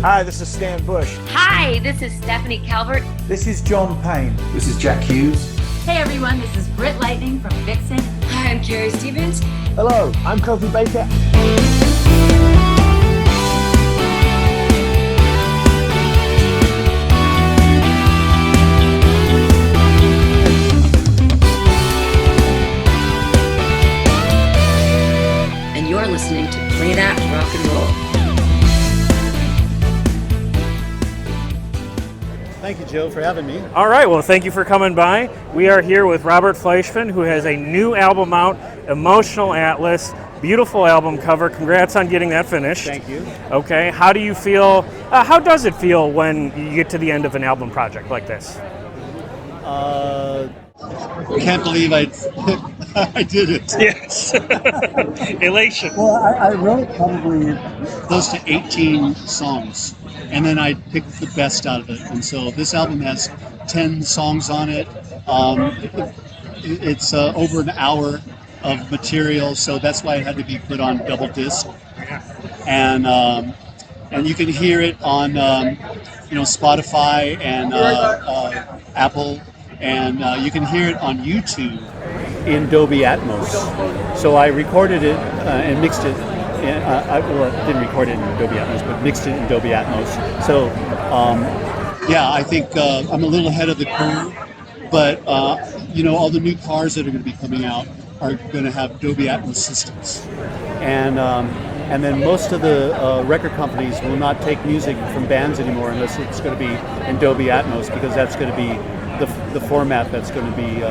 Hi, this is Stan Bush. Hi, this is Stephanie Calvert. This is John Payne. This is Jack Hughes. Hey everyone, this is Britt Lightning from Vixen. Hi, I'm Carrie Stevens. Hello, I'm Kofi Baker. And you're listening to Play That Rock and Roll. Thank you, Joe, for having me. All right, well, thank you for coming by. We are here with Robert FLEISCHMAN, who has a new album out, Emotional Atlas. Beautiful album cover. Congrats on getting that finished. Thank you. Okay, how do you feel, how does it feel when you get to the end of an album project like this? Can't believe I did it. Yes. Elation. Well, I wrote probably close to 18 songs, and then I picked the best out of it. And so this album has 10 songs on it. It's over an hour of material, so that's why it had to be put on double disc. And you can hear it on Spotify and Apple, and you can hear it on YouTube in Dolby Atmos. So I recorded it and mixed it. I didn't record it in Dolby Atmos, but mixed it in Dolby Atmos. So I think I'm a little ahead of the curve, but all the new cars that are going to be coming out are going to have Dolby Atmos systems, and then most of the record companies will not take music from bands anymore unless it's going to be in Dolby Atmos, because that's going to be the format that's going to be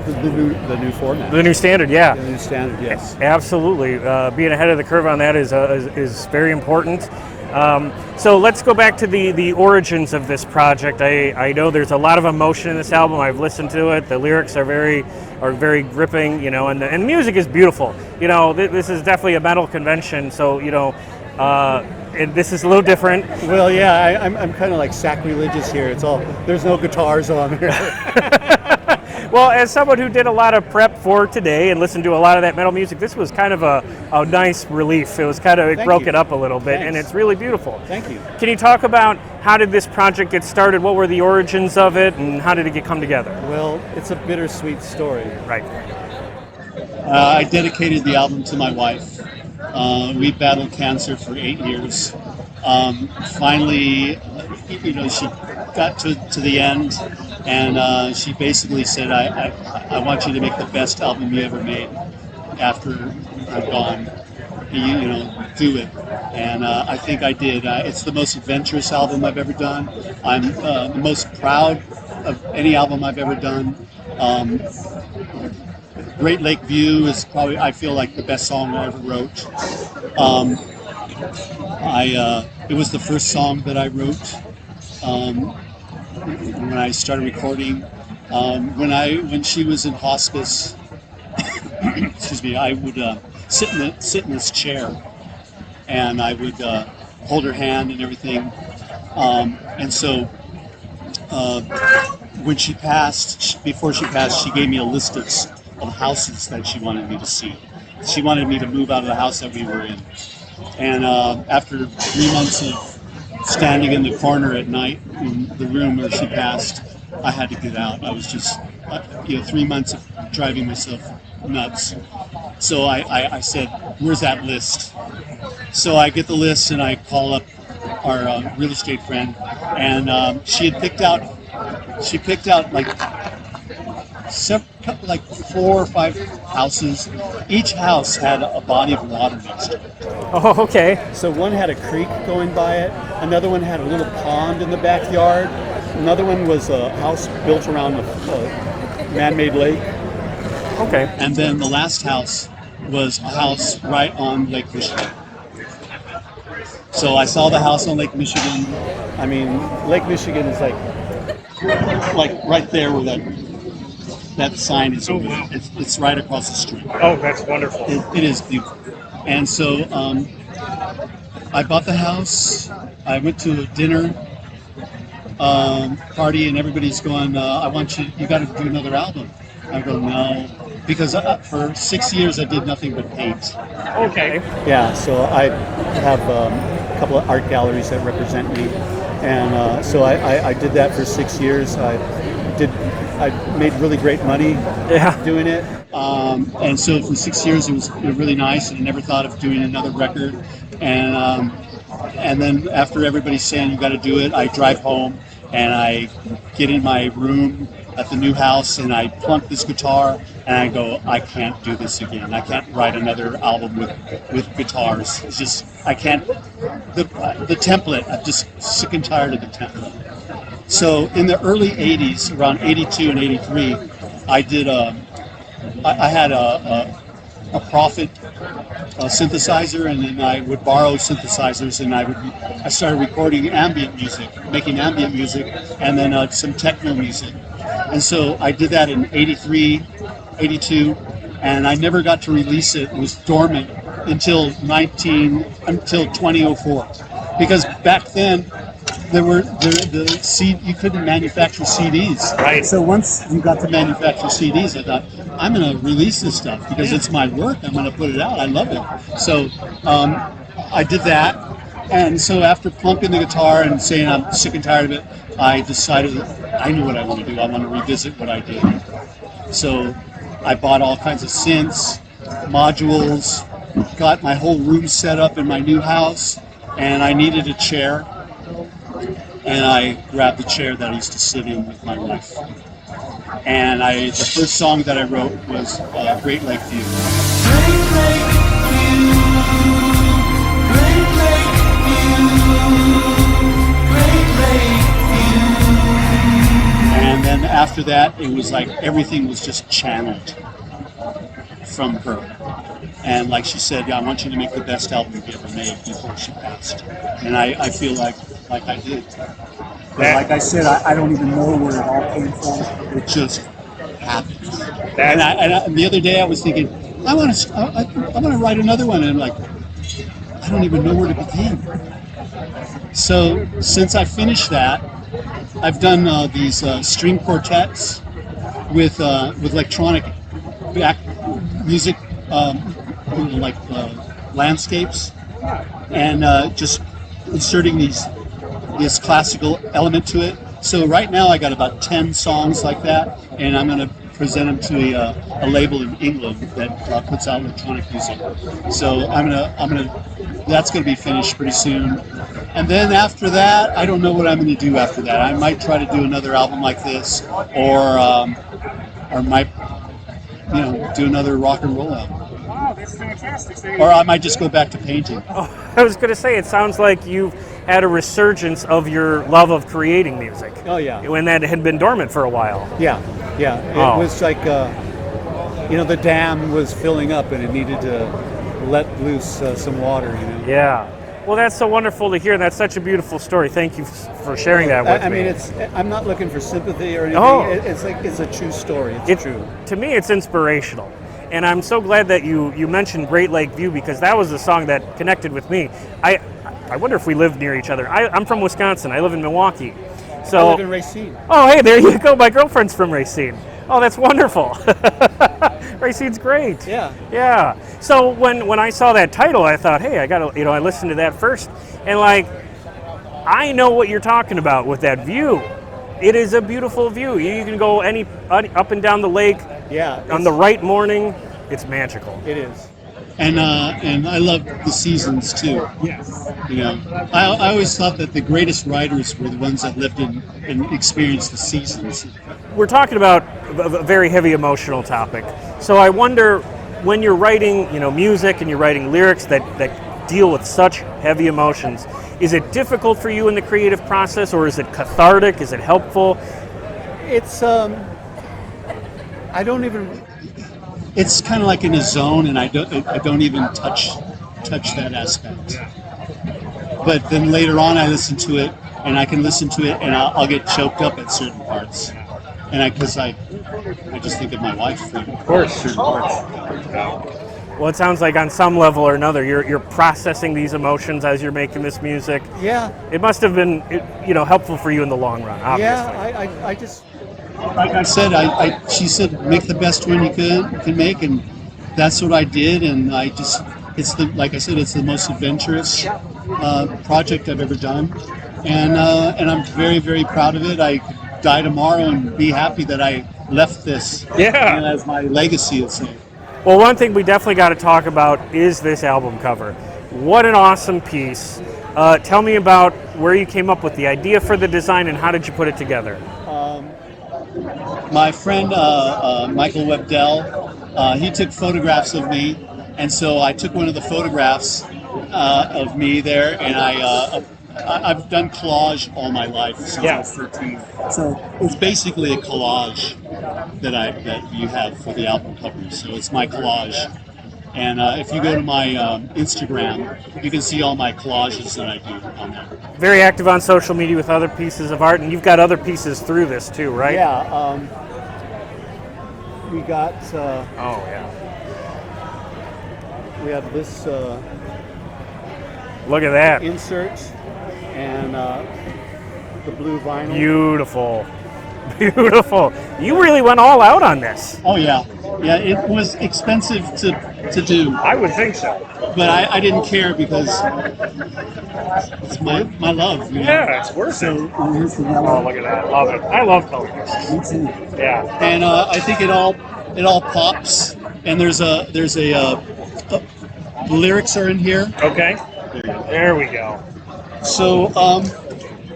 the new format. The new standard, yeah. The new standard, yes. Absolutely. Being ahead of the curve on that is very important. So let's go back to the origins of this project. I know there's a lot of emotion in this album. I've listened to it. The lyrics are very gripping, and the music is beautiful. This is definitely a metal convention, so this is a little different. Well, yeah, I'm kind of like sacrilegious here. There's no guitars on here. Well, as someone who did a lot of prep for today and listened to a lot of that metal music, this was kind of a nice relief. It was it broke it up a little bit. Thanks. And it's really beautiful. Thank you. Can you talk about how did this project get started? What were the origins of it, and how did it come together? Well, it's a bittersweet story. Right. I dedicated the album to my wife. We battled cancer for 8 years. Finally, she got to the end, and she basically said, I want you to make the best album you ever made after I'm gone. Do it. And I think I did. It's the most adventurous album I've ever done. I'm the most proud of any album I've ever done. Great Lake View is probably, I feel like, the best song I ever wrote. It was the first song that I wrote when I started recording. When she was in hospice, excuse me, I would sit in this chair, and I would hold her hand and everything. And so when she passed, before she passed, she gave me a list of houses that she wanted me to see. She wanted me to move out of the house that we were in. And after 3 months of standing in the corner at night in the room where she passed, I had to get out. I was just, 3 months of driving myself nuts. So I said, where's that list? So I get the list and I call up our real estate friend, and she picked out like 4 or 5 houses. Each house had a body of water next to it. Oh, okay. So one had a creek going by it. Another one had a little pond in the backyard. Another one was a house built around a man-made lake. Okay. And then the last house was a house right on Lake Michigan. So I saw the house on Lake Michigan. I mean, Lake Michigan is like right there where that sign is over there. It's right across the street. Oh, that's wonderful. It is beautiful. And so I bought the house. I went to a dinner party, and everybody's going, you got to do another album. I go, no, because for 6 years I did nothing but paint. Okay. Yeah, so I have a couple of art galleries that represent me, and so I did that for 6 years. I made really great money doing it, and so for 6 years it was really nice, and I never thought of doing another record, and then after everybody's saying you got to do it, I drive home and I get in my room at the new house and I plunk this guitar and I go, I can't do this again. I can't write another album with guitars. It's just, I can't, the template, I'm just sick and tired of the template. So in the early 80s, around 82 and 83, I had a Prophet synthesizer, and then I would borrow synthesizers, and I started recording ambient music, making ambient music, and then some techno music. And so I did that in 83, 82, and I never got to release it. It was dormant until 2004, because back then you couldn't manufacture CDs. Right. So once you got to manufacture CDs, I thought, I'm going to release this stuff because it's my work. I'm going to put it out. I love it. So I did that. And so after plunking the guitar and saying I'm sick and tired of it, I decided I knew what I want to do. I want to revisit what I did. So I bought all kinds of synths, modules, got my whole room set up in my new house, and I needed a chair. And I grabbed the chair that I used to sit in with my wife. And the first song that I wrote was Great Lake View. Great Lake View, Great Lake View, Great Lake View. And then after that, it was like everything was just channeled from her. And like she said, yeah, I want you to make the best album you ever made before she passed. And I feel like I did. But like I said, I don't even know where it all came from. It just happened. And the other day I was thinking, I want to write another one, and I'm like, I don't even know where to begin. So since I finished that, I've done these string quartets with electronic back music, like landscapes, and just inserting this classical element to it. So right now I got about 10 songs like that, and I'm going to present them to a label in England that puts out electronic music. So that's going to be finished pretty soon. And then after that, I don't know what I'm going to do after that. I might try to do another album like this, or might do another rock and roll album. Wow, that's fantastic. Or I might just go back to painting. Oh, I was going to say, it sounds like you've had a resurgence of your love of creating music. Oh, yeah. When that had been dormant for a while. Yeah. It was like, the dam was filling up and it needed to let loose some water, Yeah. Well, that's so wonderful to hear. That's such a beautiful story. Thank you for sharing that with me. I mean, I'm not looking for sympathy or anything. Oh. It's a true story. It's true. To me, it's inspirational. And I'm so glad that you mentioned Great Lake View, because that was the song that connected with me. I wonder if we live near each other. I'm from Wisconsin. I live in Milwaukee. So I live in Racine. Oh, hey, there you go. My girlfriend's from Racine. Oh, that's wonderful. Racine's great. Yeah. Yeah. So when I saw that title, I thought, hey, I listened to that first, and I know what you're talking about with that view. It is a beautiful view. You can go up and down the lake. Yeah. On the right morning, it's magical. It is. And I love the seasons too. Yes. I always thought that the greatest writers were the ones that lived in and experienced the seasons. We're talking about a very heavy emotional topic. So I wonder, when you're writing, music and you're writing lyrics that deal with such heavy emotions, is it difficult for you in the creative process, or is it cathartic? Is it helpful? It's It's kind of like in a zone, and I don't even touch that aspect. But then later on, I listen to it, and I can listen to it, and I'll get choked up at certain parts, and because I just think of my wife for certain parts. Well, it sounds like on some level or another, you're processing these emotions as you're making this music. Yeah. It must have been, helpful for you in the long run. Obviously. Yeah, I just, like I said, she said make the best one you can make, and that's what I did, and it's like I said, it's the most adventurous project I've ever done, and I'm very, very proud of it. I could die tomorrow and be happy that I left this as my legacy. It's Well, one thing we definitely got to talk about is this album cover. What an awesome piece. Tell me about where you came up with the idea for the design and how did you put it together? my friend Michael Webdell, he took photographs of me, and so I took one of the photographs of me there, and I've done collage all my life since I was 13. So it's basically a collage that you have for the album cover. So it's my collage. And if you go to my Instagram, you can see all my collages that I do on there. Very active on social media with other pieces of art, and you've got other pieces through this too, right? Yeah. We got. Oh yeah. We have this Look at that. insert and the blue vinyl. Beautiful. Beautiful. You really went all out on this. Oh yeah, yeah. It was expensive to do, I would think so. but I didn't care because it's my love. You know? Yeah, it's worth it. So here's the Oh, yellow. look at that. Love it. I love color pieces. Me too. Yeah. And I think it all pops. And there's a the lyrics are in here. Okay. There we go. So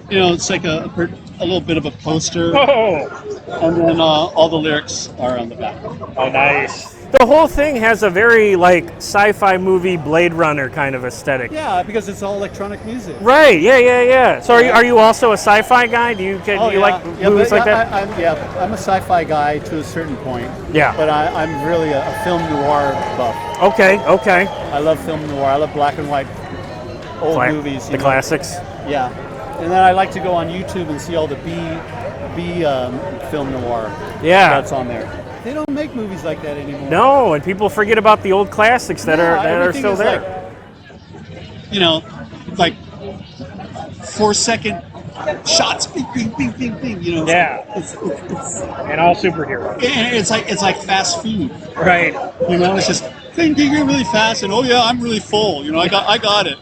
it's like a little bit of a poster, Oh, and then all the lyrics are on the back. oh, nice. The whole thing has a very like sci-fi movie Blade Runner kind of aesthetic. Yeah, because it's all electronic music. Right. Yeah. So are you also a sci-fi guy? Do you like movies like that? I'm a sci-fi guy to a certain point. Yeah. But I'm really a film noir buff. Okay. I love film noir. I love black and white old movies. The classics. Yeah. And then I like to go on YouTube and see all the B film noir. Yeah. That's on there. They don't make movies like that anymore. No, and people forget about the old classics that are still there. Like 4-second shots, bing, bing, bing, bing, bing. Yeah. It's And all superheroes. and it's like fast food. Right. It's just ding, ding, ding, really fast, and oh yeah, I'm really full. I got it.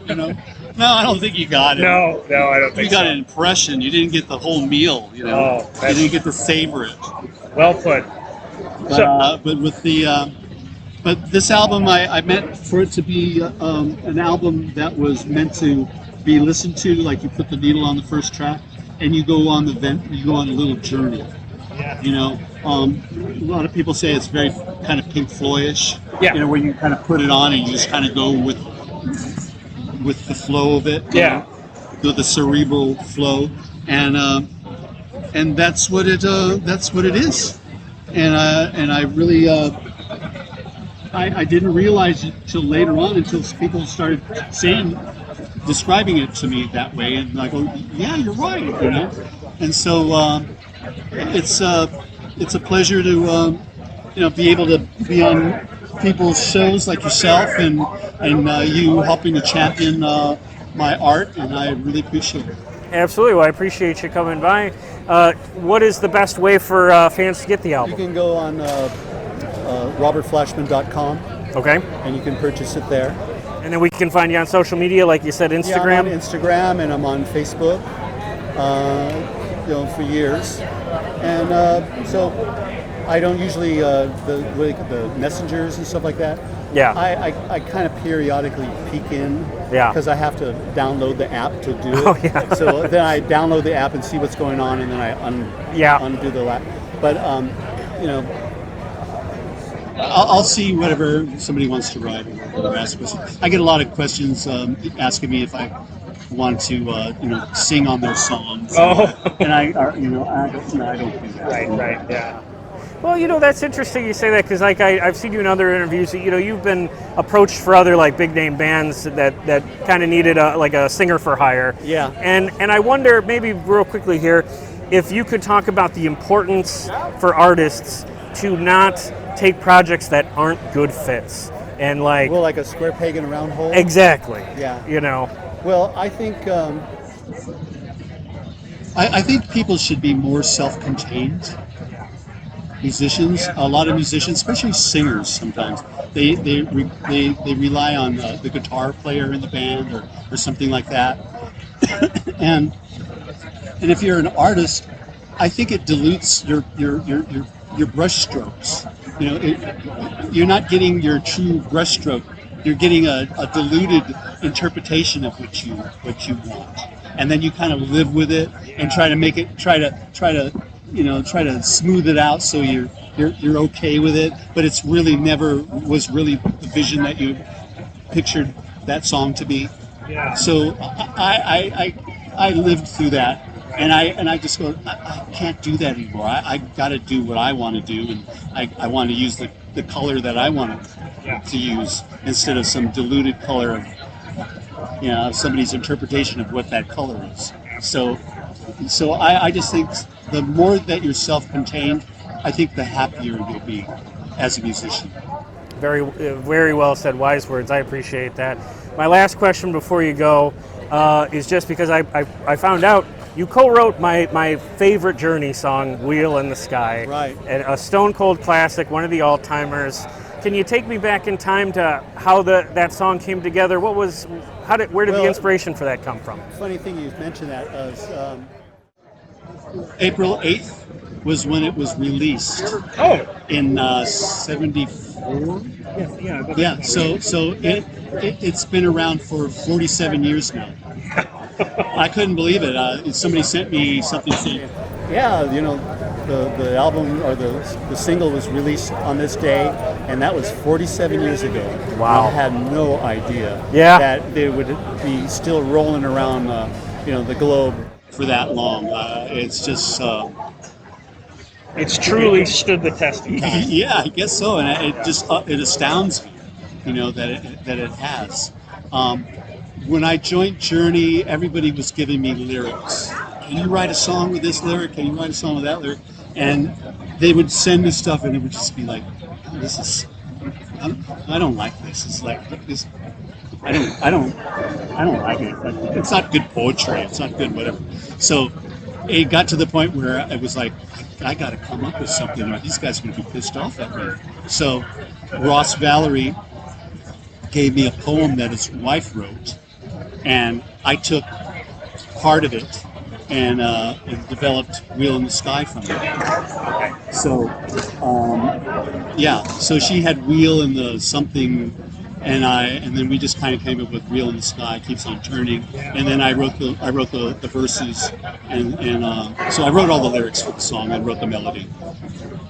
No, I don't think you got it. No, I don't You think got so. an impression. You didn't get the whole meal. Oh, You that's- didn't get to savor it. Well put. But with the but this album, I meant for it to be an album that was meant to be listened to. Like you put the needle on the first track, and you go on you go on a little journey. Yeah. A lot of people say it's very kind of Pink Floyd-ish. Yeah. Where you kind of put it on and you just kind of go with the flow of it. Yeah. The cerebral flow, and that's what it is. And I really I didn't realize it till later on, until people started describing it to me that way, and I go, yeah, you're right, And so it's a pleasure to be able to be on people's shows like yourself, and you helping to champion my art, and I really appreciate it. Absolutely. Well, I appreciate you coming by. What is the best way for fans to get the You album? can go on robertfleshman.com, Okay. and you can purchase it there. And then we can find you on social media, like you said, Yeah, Instagram. I'm on Instagram, and I'm on Facebook, for years. And so I don't usually, the messengers and stuff like that. Yeah. I kind of periodically peek in. Yeah. Because I have to download the app to do it. Oh, yeah. So then I download the app and see what's going on, and then I undo the app. But, I'll see whatever somebody wants to write or ask questions. I get a lot of questions asking me if I want to, sing on their songs. Oh. And I don't do that. Right, yeah. Well, that's interesting you say that, because like I've seen you in other interviews. You've been approached for other like big name bands that kind of needed a singer for hire. Yeah. And I wonder, maybe real quickly here, if you could talk about the importance for artists to not take projects that aren't good fits, and like a square peg in a round hole. exactly. Yeah. Well, I think I think people should be more self-contained. musicians, a lot of musicians, especially singers, sometimes they rely on the guitar player in the band or something like that. and and if you're an artist, I think it dilutes your brush strokes. You know, you're not getting your true brush stroke. You're getting a diluted interpretation of what you want, and then you kind of live with it and try to make it try to try to smooth it out so you're okay with it. But it's really never was really the vision that you pictured that song to be. Yeah. So I lived through that, and I just go, I can't do that anymore. I got to do what I want to do, and I want to use the color that I want to use instead of some diluted color of somebody's interpretation of what that color is. So I just think the more that you're self-contained, I think the happier you'll be as a musician. Very, very well said. Wise words. I appreciate that. My last question before you go is just because I found out you co-wrote my favorite Journey song, "Wheel in the Sky." Right. And a stone cold classic, one of the all-timers. Can you take me back in time to how that song came together? Where did the inspiration for that come from? Funny thing you mentioned that was April 8th was when it was released. Oh. In 74. Yeah. So it's been around for 47 years now. I couldn't believe it. Somebody sent me something saying, yeah, the album or the single was released on this day, and that was 47 years ago. Wow. I had no idea that they would be still rolling around the globe for that long. It's just It's truly stood the test of time. yeah, I guess so, and it just it astounds me, that it has. When I joined Journey, everybody was giving me lyrics. Can you write a song with this lyric? Can you write a song with that lyric? And they would send me stuff, and it would just be like, I don't like this. It's like this. I don't like it. It's not good poetry. It's not good whatever. So it got to the point where I was like, I got to come up with something, or these guys are going to be pissed off at me. So Ross Valerie gave me a poem that his wife wrote, and I took part of it and developed "Wheel in the Sky" from it. So so she had "Wheel in the something," and then we just kind of came up with "Wheel in the Sky keeps on turning," and then I wrote the verses, and so I wrote all the lyrics for the song and wrote the melody.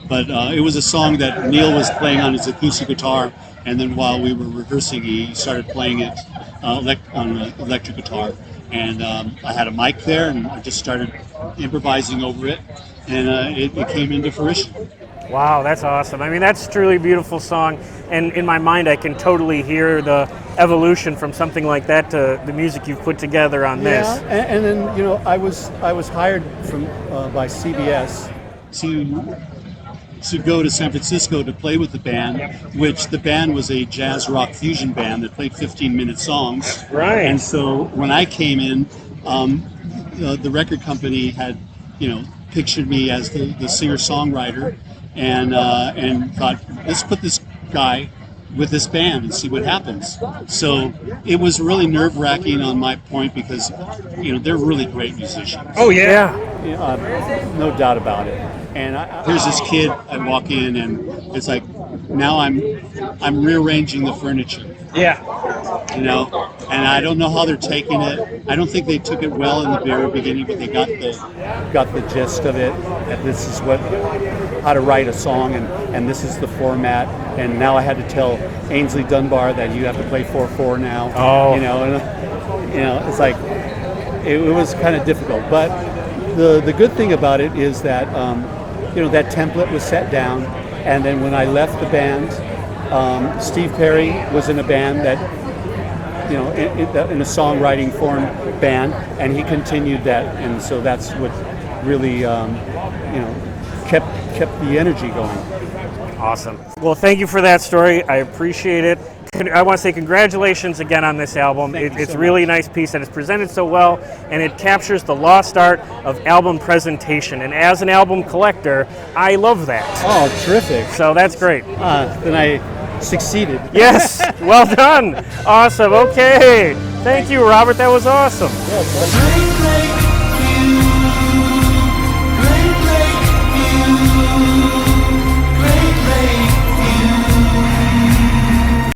But it was a song that Neil was playing on his acoustic guitar, and then while we were rehearsing, he started playing it on the electric guitar. And I had a mic there, and I just started improvising over it, and it came into fruition. Wow, that's awesome. I mean, that's a truly beautiful song, and in my mind, I can totally hear the evolution from something like that to the music you've put together on this. Yeah, and then I was hired by CBS to go to San Francisco to play with the band, which the band was a jazz rock fusion band that played 15-minute songs. Right. And so when I came in, the record company had, pictured me as the singer-songwriter, and thought, let's put this guy with this band and see what happens. So it was really nerve-wracking on my point because, they're really great musicians. Oh yeah. No doubt about it. And here's this kid. I walk in, and it's like now I'm rearranging the furniture. Yeah. And I don't know how they're taking it. I don't think they took it well in the very beginning, but they got the gist of it. That this is how to write a song, and this is the format. And now I had to tell Ainsley Dunbar that you have to play 4/4 now. Oh. It's like it was kind of difficult, but the good thing about it is that that template was set down, and then when I left the band, Steve Perry was in a band that in a songwriting form band, and he continued that, and so that's what really kept the energy going. Awesome. Well, thank you for that story. I appreciate it. I want to say congratulations again on this album. Thank you It's so really much. nice piece, and it's presented so well, and it captures the lost art of album presentation. And as an album collector, I love that. Oh, terrific. So that's great. Then I succeeded. Yes, well done. Awesome. Okay. Thank you, Robert. That was awesome. Great Lake